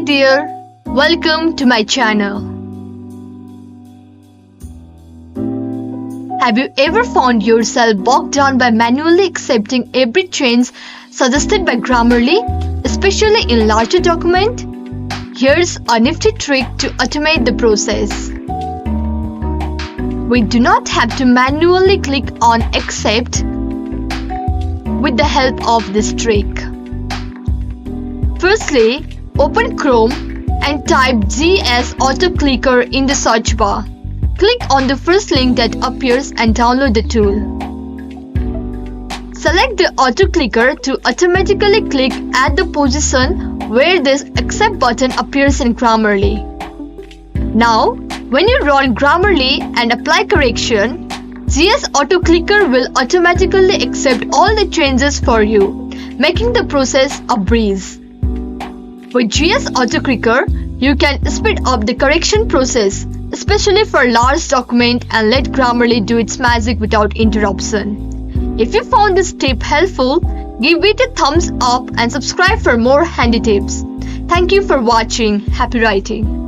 there, welcome to my channel. Have you ever found yourself bogged down by manually accepting every change suggested by Grammarly, especially in larger documents? Here's a nifty trick to automate the process. We do not have to manually click on accept with the help of this trick. Firstly, open Chrome and type GS Autoclicker in the search bar. Click on the first link that appears and download the tool. Select the autoclicker to automatically click at the position where this accept button appears in Grammarly. Now, when you run Grammarly and apply correction, GS Autoclicker will automatically accept all the changes for you, making the process a breeze. With GS Autoclicker, you can speed up the correction process, especially for large documents, and let Grammarly do its magic without interruption. If you found this tip helpful, give it a thumbs up and subscribe for more handy tips. Thank you for watching. Happy writing!